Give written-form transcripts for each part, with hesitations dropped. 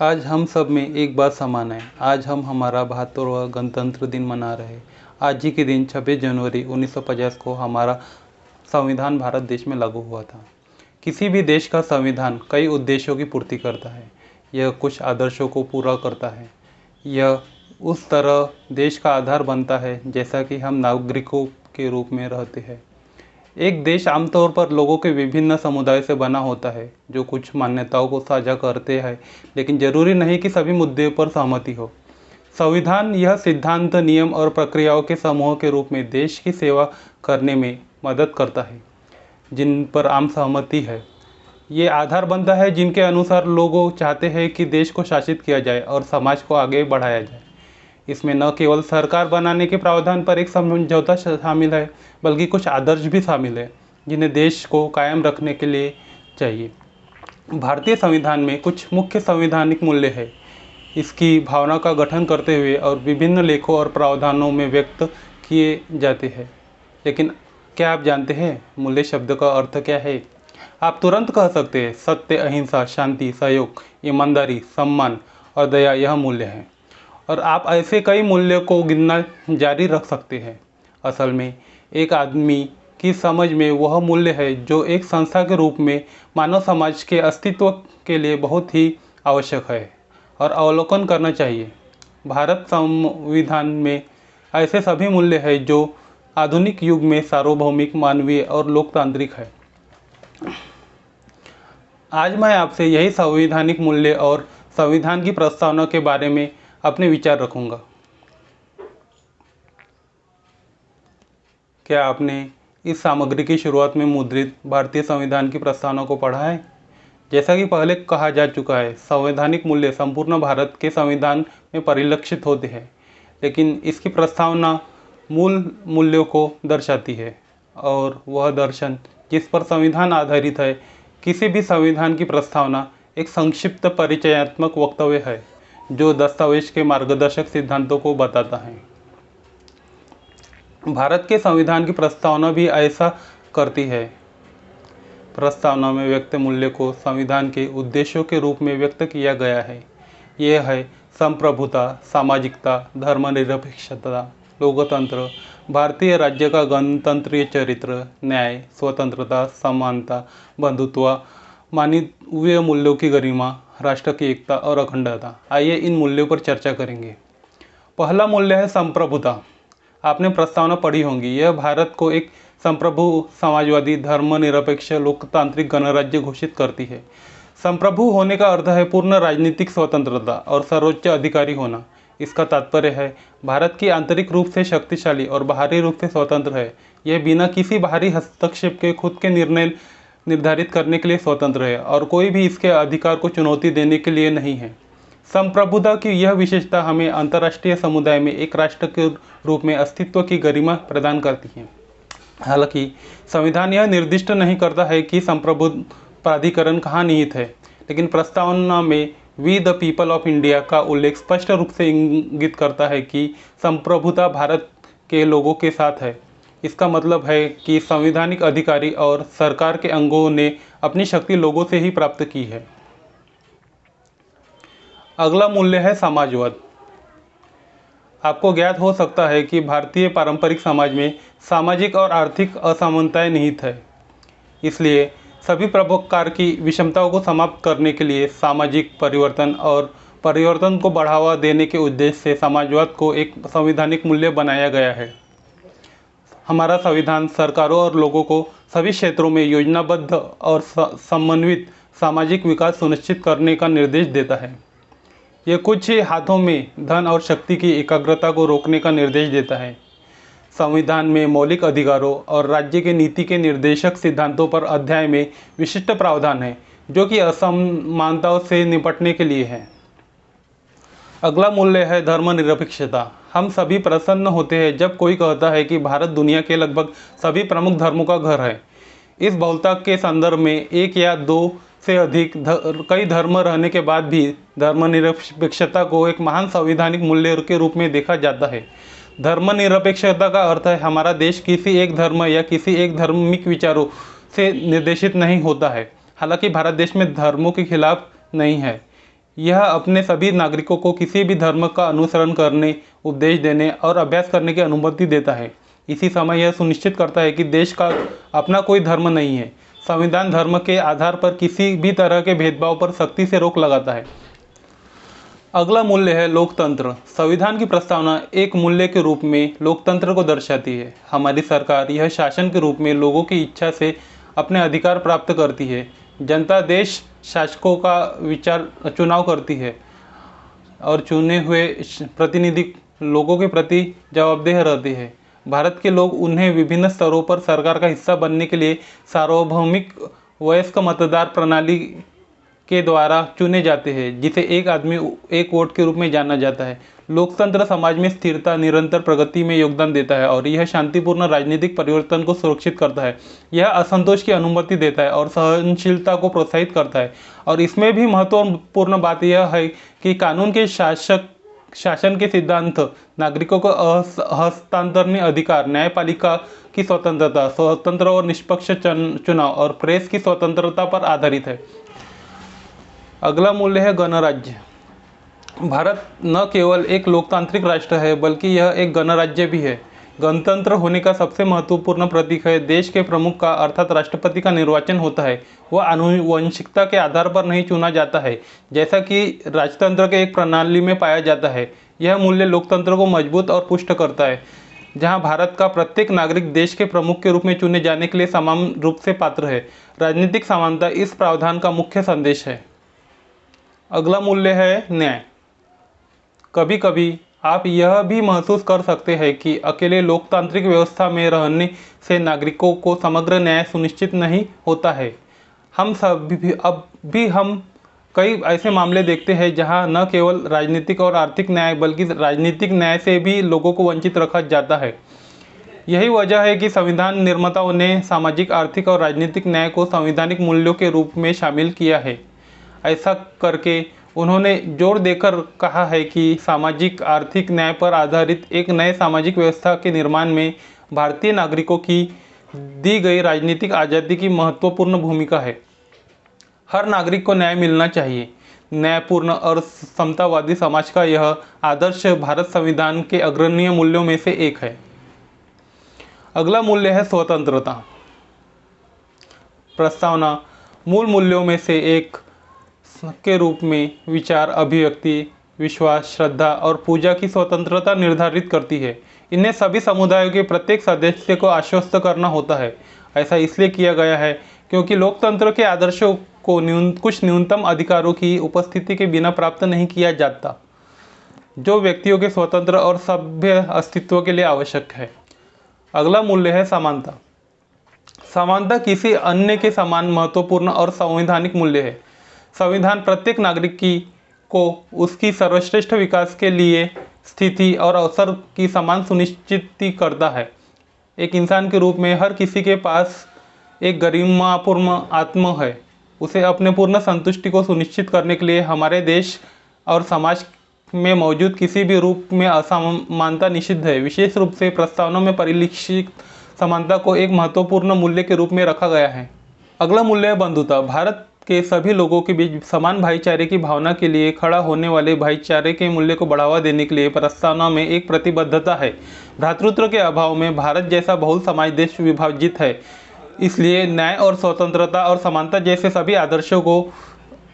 आज हम सब में एक बात समान है। आज हम हमारा 72वां गणतंत्र दिन मना रहे हैं। आज ही के दिन 26 जनवरी 1950 को हमारा संविधान भारत देश में लागू हुआ था। किसी भी देश का संविधान कई उद्देश्यों की पूर्ति करता है। यह कुछ आदर्शों को पूरा करता है। यह उस तरह देश का आधार बनता है जैसा कि हम नागरिकों के रूप में रहते हैं। एक देश आमतौर पर लोगों के विभिन्न समुदायों से बना होता है जो कुछ मान्यताओं को साझा करते हैं, लेकिन जरूरी नहीं कि सभी मुद्दों पर सहमति हो। संविधान यह सिद्धांत, नियम और प्रक्रियाओं के समूह के रूप में देश की सेवा करने में मदद करता है जिन पर आम सहमति है। ये आधार बनता है जिनके अनुसार लोग चाहते हैं कि देश को शासित किया जाए और समाज को आगे बढ़ाया जाए। इसमें न केवल सरकार बनाने के प्रावधान पर एक समझौता शामिल है, बल्कि कुछ आदर्श भी शामिल है जिन्हें देश को कायम रखने के लिए चाहिए। भारतीय संविधान में कुछ मुख्य संवैधानिक मूल्य हैं। इसकी भावना का गठन करते हुए और विभिन्न लेखों और प्रावधानों में व्यक्त किए जाते हैं। लेकिन क्या आप जानते हैं मूल्य शब्द का अर्थ क्या है? आप तुरंत कह सकते हैं सत्य, अहिंसा, शांति, सहयोग, ईमानदारी, सम्मान और दया यह मूल्य हैं। और आप ऐसे कई मूल्यों को गिनना जारी रख सकते हैं। असल में एक आदमी की समझ में वह मूल्य है जो एक संस्था के रूप में मानव समाज के अस्तित्व के लिए बहुत ही आवश्यक है और अवलोकन करना चाहिए। भारत संविधान में ऐसे सभी मूल्य हैं जो आधुनिक युग में सार्वभौमिक, मानवीय और लोकतांत्रिक है। आज मैं आपसे यही संवैधानिक मूल्य और संविधान की प्रस्तावना के बारे में अपने विचार रखूंगा। क्या आपने इस सामग्री की शुरुआत में मुद्रित भारतीय संविधान की प्रस्तावना को पढ़ा है? जैसा कि पहले कहा जा चुका है, संवैधानिक मूल्य संपूर्ण भारत के संविधान में परिलक्षित होते हैं, लेकिन इसकी प्रस्तावना मूल मूल्यों को दर्शाती है और वह दर्शन जिस पर संविधान आधारित है। किसी भी संविधान की प्रस्तावना एक संक्षिप्त परिचयात्मक वक्तव्य है जो दस्तावेज के मार्गदर्शक सिद्धांतों को बताता है। भारत के संविधान की प्रस्तावना भी ऐसा करती है। प्रस्तावना में व्यक्त मूल्य को संविधान के उद्देश्यों के रूप में व्यक्त किया गया है। यह है संप्रभुता, सामाजिकता, धर्मनिरपेक्षता, लोकतंत्र, भारतीय राज्य का गणतंत्रीय चरित्र, न्याय, स्वतंत्रता, समानता, बंधुत्व, मानवीय मूल्यों की गरिमा, राष्ट्र की एकता और अखंडता। आइए इन मूल्यों पर चर्चा करेंगे। पहला मूल्य है संप्रभुता। आपने प्रस्तावना पढ़ी होगी। यह भारत को एक संप्रभु, समाजवादी, धर्मनिरपेक्ष, लोकतांत्रिक गणराज्य घोषित करती है। संप्रभु होने का अर्थ है पूर्ण राजनीतिक स्वतंत्रता और सर्वोच्च अधिकारी होना। इसका तात्पर्य है भारत की आंतरिक रूप से शक्तिशाली और बाहरी रूप से स्वतंत्र है। यह बिना किसी बाहरी हस्तक्षेप के खुद के निर्णय निर्धारित करने के लिए स्वतंत्र है और कोई भी इसके अधिकार को चुनौती देने के लिए नहीं है। संप्रभुता की यह विशेषता हमें अंतर्राष्ट्रीय समुदाय में एक राष्ट्र के रूप में अस्तित्व की गरिमा प्रदान करती है। हालांकि संविधान यह निर्दिष्ट नहीं करता है कि संप्रभु प्राधिकरण कहाँ निहित है, लेकिन प्रस्तावना में we the people of India का उल्लेख स्पष्ट रूप से इंगित करता है कि संप्रभुता भारत के लोगों के साथ है। इसका मतलब है कि संवैधानिक अधिकारी और सरकार के अंगों ने अपनी शक्ति लोगों से ही प्राप्त की है। अगला मूल्य है समाजवाद। आपको ज्ञात हो सकता है कि भारतीय पारंपरिक समाज में सामाजिक और आर्थिक असमानताएं निहित है। इसलिए सभी प्रकार की विषमताओं को समाप्त करने के लिए सामाजिक परिवर्तन और परिवर्तन को बढ़ावा देने के उद्देश्य से समाजवाद को एक संवैधानिक मूल्य बनाया गया है। हमारा संविधान सरकारों और लोगों को सभी क्षेत्रों में योजनाबद्ध और समन्वित सामाजिक विकास सुनिश्चित करने का निर्देश देता है। यह कुछ ही हाथों में धन और शक्ति की एकाग्रता को रोकने का निर्देश देता है। संविधान में मौलिक अधिकारों और राज्य के नीति के निर्देशक सिद्धांतों पर अध्याय में विशिष्ट प्रावधान है जो कि असमानताओं से निपटने के लिए है। अगला मूल्य है धर्मनिरपेक्षता। हम सभी प्रसन्न होते हैं जब कोई कहता है कि भारत दुनिया के लगभग सभी प्रमुख धर्मों का घर है। इस बहुलता के संदर्भ में एक या दो से अधिक कई धर्म रहने के बाद भी धर्मनिरपेक्षता को एक महान संवैधानिक मूल्य के रूप में देखा जाता है। धर्मनिरपेक्षता का अर्थ है हमारा देश किसी एक धर्म या किसी एक धार्मिक विचारों से निर्देशित नहीं होता है। हालांकि भारत देश में धर्मों के खिलाफ नहीं है। यह अपने सभी नागरिकों को किसी भी धर्म का अनुसरण करने, उपदेश देने और अभ्यास करने की अनुमति देता है। इसी समय यह सुनिश्चित करता है कि देश का अपना कोई धर्म नहीं है। संविधान धर्म के आधार पर किसी भी तरह के भेदभाव पर सख्ती से रोक लगाता है। अगला मूल्य है लोकतंत्र। संविधान की प्रस्तावना एक मूल्य के रूप में लोकतंत्र को दर्शाती है। हमारी सरकार यह शासन के रूप में लोगों की इच्छा से अपने अधिकार प्राप्त करती है। जनता देश शासकों का चुनाव करती है और चुने हुए प्रतिनिधि लोगों के प्रति जवाबदेह रहते हैं। भारत के लोग उन्हें विभिन्न स्तरों पर सरकार का हिस्सा बनने के लिए सार्वभौमिक वयस्क मतदार प्रणाली के द्वारा चुने जाते हैं, जिसे एक आदमी एक वोट के रूप में जाना जाता है। लोकतंत्र समाज में स्थिरता, निरंतर प्रगति में योगदान देता है और यह शांतिपूर्ण राजनीतिक परिवर्तन को सुरक्षित करता है। यह असंतोष की अनुमति देता है और सहनशीलता को प्रोत्साहित करता है। और इसमें भी महत्वपूर्ण बात यह है कि कानून के शासन के सिद्धांत, नागरिकों को हस्तांतरणीय अधिकार, न्यायपालिका की स्वतंत्रता, स्वतंत्र और निष्पक्ष चुनाव और प्रेस की स्वतंत्रता पर आधारित है। अगला मूल्य है गणराज्य। भारत न केवल एक लोकतांत्रिक राष्ट्र है, बल्कि यह एक गणराज्य भी है। गणतंत्र होने का सबसे महत्वपूर्ण प्रतीक है देश के प्रमुख का अर्थात राष्ट्रपति का निर्वाचन होता है। वह आनुवंशिकता के आधार पर नहीं चुना जाता है, जैसा कि राजतंत्र के एक प्रणाली में पाया जाता है। यह मूल्य लोकतंत्र को मजबूत और पुष्ट करता है, जहां भारत का प्रत्येक नागरिक देश के प्रमुख के रूप में चुने जाने के लिए समान रूप से पात्र है। राजनीतिक समानता इस प्रावधान का मुख्य संदेश है। अगला मूल्य है न्याय। कभी कभी आप यह भी महसूस कर सकते हैं कि अकेले लोकतांत्रिक व्यवस्था में रहने से नागरिकों को समग्र न्याय सुनिश्चित नहीं होता है। हम कई ऐसे मामले देखते हैं जहां न केवल राजनीतिक और आर्थिक न्याय बल्कि राजनीतिक न्याय से भी लोगों को वंचित रखा जाता है। यही वजह है कि संविधान निर्माताओं ने सामाजिक, आर्थिक और राजनीतिक न्याय को संवैधानिक मूल्यों के रूप में शामिल किया है। ऐसा करके उन्होंने जोर देकर कहा है कि सामाजिक आर्थिक न्याय पर आधारित एक नए सामाजिक व्यवस्था के निर्माण में भारतीय नागरिकों की दी गई राजनीतिक आज़ादी की महत्वपूर्ण भूमिका है। हर नागरिक को न्याय मिलना चाहिए। न्यायपूर्ण और समतावादी समाज का यह आदर्श भारत संविधान के अग्रणी मूल्यों में से एक है। अगला मूल्य है स्वतंत्रता। प्रस्तावना मूल मूल्यों में से एक के रूप में विचार, अभिव्यक्ति, विश्वास, श्रद्धा और पूजा की स्वतंत्रता निर्धारित करती है। इन्हें सभी समुदायों के प्रत्येक सदस्य को आश्वस्त करना होता है। ऐसा इसलिए किया गया है क्योंकि लोकतंत्र के आदर्शों को कुछ न्यूनतम अधिकारों की उपस्थिति के बिना प्राप्त नहीं किया जाता, जो व्यक्तियों के स्वतंत्र और सभ्य अस्तित्व के लिए आवश्यक है। अगला मूल्य है समानता। समानता किसी अन्य के समान महत्वपूर्ण और संवैधानिक मूल्य है। संविधान प्रत्येक नागरिक को उसकी सर्वश्रेष्ठ विकास के लिए स्थिति और अवसर की समान सुनिश्चित करता है। एक इंसान के रूप में हर किसी के पास एक गरिमापूर्ण आत्मा है। उसे अपने पूर्ण संतुष्टि को सुनिश्चित करने के लिए हमारे देश और समाज में मौजूद किसी भी रूप में असमानता निषिद्ध है। विशेष रूप से प्रस्तावना में परिलक्षित समानता को एक महत्वपूर्ण मूल्य के रूप में रखा गया है। अगला मूल्य है बंधुता। भारत के सभी लोगों के बीच समान भाईचारे की भावना के लिए खड़ा होने वाले भाईचारे के मूल्य को बढ़ावा देने के लिए प्रस्तावना में एक प्रतिबद्धता है। भ्रातृत्व के अभाव में भारत जैसा बहु समाज देश विभाजित है, इसलिए न्याय और स्वतंत्रता और समानता जैसे सभी आदर्शों को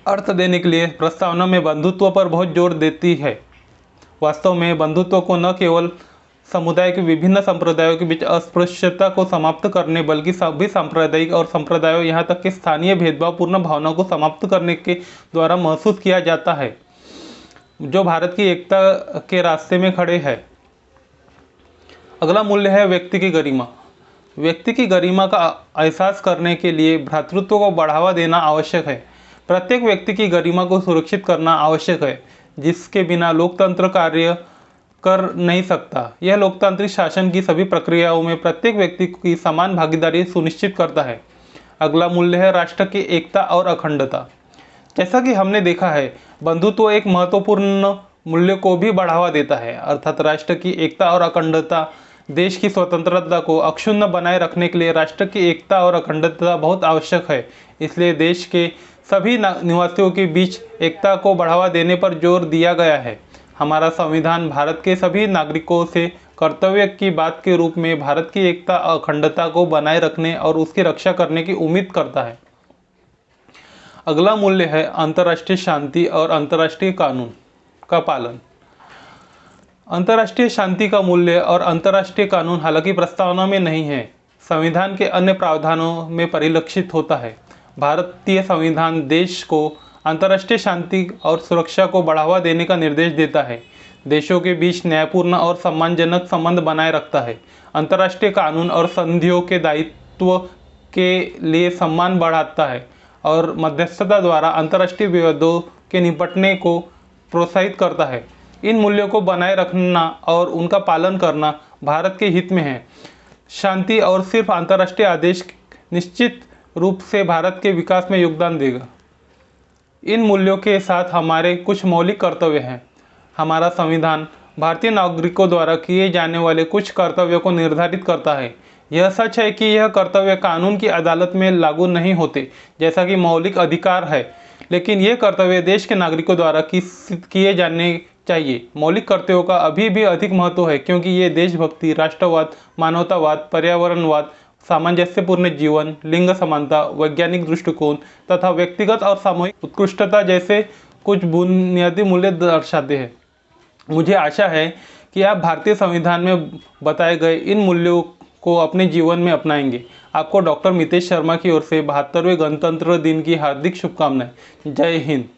अर्थ देने के लिए प्रस्तावना में बंधुत्व पर बहुत जोर देती है। वास्तव में बंधुत्व को न केवल समुदाय के विभिन्न संप्रदायों के बीच अस्पृश्यता को समाप्त करने बल्कि सभी सांप्रदायिक और संप्रदायों यहाँ तक कि स्थानीय भेदभावपूर्ण भावनाओं को समाप्त करने के द्वारा महसूस किया जाता है, जो भारत की एकता के रास्ते में खड़े हैं। अगला मूल्य है व्यक्ति की गरिमा। व्यक्ति की गरिमा का एहसास करने के लिए भ्रातृत्व को बढ़ावा देना आवश्यक है। प्रत्येक व्यक्ति की गरिमा को सुरक्षित करना आवश्यक है, जिसके बिना लोकतंत्र कार्य कर नहीं सकता। यह लोकतांत्रिक शासन की सभी प्रक्रियाओं में प्रत्येक व्यक्ति की समान भागीदारी सुनिश्चित करता है। अगला मूल्य है राष्ट्र की एकता और अखंडता। जैसा कि हमने देखा है, बंधुत्व एक महत्वपूर्ण मूल्य को भी बढ़ावा देता है, अर्थात राष्ट्र की एकता और अखंडता। देश की स्वतंत्रता को अक्षुण्ण बनाए रखने के लिए राष्ट्र की एकता और अखंडता बहुत आवश्यक है। इसलिए देश के सभी निवासियों के बीच एकता को बढ़ावा देने पर जोर दिया गया है। हमारा संविधान भारत के सभी नागरिकों से कर्तव्य की बात के रूप में भारत की एकता और अखंडता को बनाए रखने और उसकी रक्षा करने की उम्मीद करता है। अगला मूल्य है अंतर्राष्ट्रीय शांति और अंतर्राष्ट्रीय कानून का पालन। अंतर्राष्ट्रीय शांति का मूल्य और अंतर्राष्ट्रीय कानून हालांकि प्रस्तावना में नहीं है, संविधान के अन्य प्रावधानों में परिलक्षित होता है। भारतीय संविधान देश को अंतर्राष्ट्रीय शांति और सुरक्षा को बढ़ावा देने का निर्देश देता है, देशों के बीच न्यायपूर्ण और सम्मानजनक संबंध बनाए रखता है, अंतर्राष्ट्रीय कानून और संधियों के दायित्व के लिए सम्मान बढ़ाता है और मध्यस्थता द्वारा अंतर्राष्ट्रीय विवादों के निपटने को प्रोत्साहित करता है। इन मूल्यों को बनाए रखना और उनका पालन करना भारत के हित में है। शांति और सिर्फ अंतर्राष्ट्रीय आदेश निश्चित रूप से भारत के विकास में योगदान देगा। इन मूल्यों के साथ हमारे कुछ मौलिक कर्तव्य हैं। हमारा संविधान भारतीय नागरिकों द्वारा किए जाने वाले कुछ कर्तव्यों को निर्धारित करता है। यह सच है कि यह कर्तव्य कानून की अदालत में लागू नहीं होते, जैसा कि मौलिक अधिकार है, लेकिन ये कर्तव्य देश के नागरिकों द्वारा किए जाने चाहिए। मौलिक कर्तव्यों का अभी भी अधिक महत्व है क्योंकि ये देशभक्ति, राष्ट्रवाद, मानवतावाद, पर्यावरणवाद, सामंजस्यपूर्ण जीवन, लिंग समानता, वैज्ञानिक दृष्टिकोण तथा व्यक्तिगत और सामूहिक उत्कृष्टता जैसे कुछ बुनियादी मूल्य दर्शाते हैं। मुझे आशा है कि आप भारतीय संविधान में बताए गए इन मूल्यों को अपने जीवन में अपनाएंगे। आपको डॉक्टर मितेश शर्मा की ओर से 72वें गणतंत्र दिन की हार्दिक शुभकामनाएं। जय हिंद।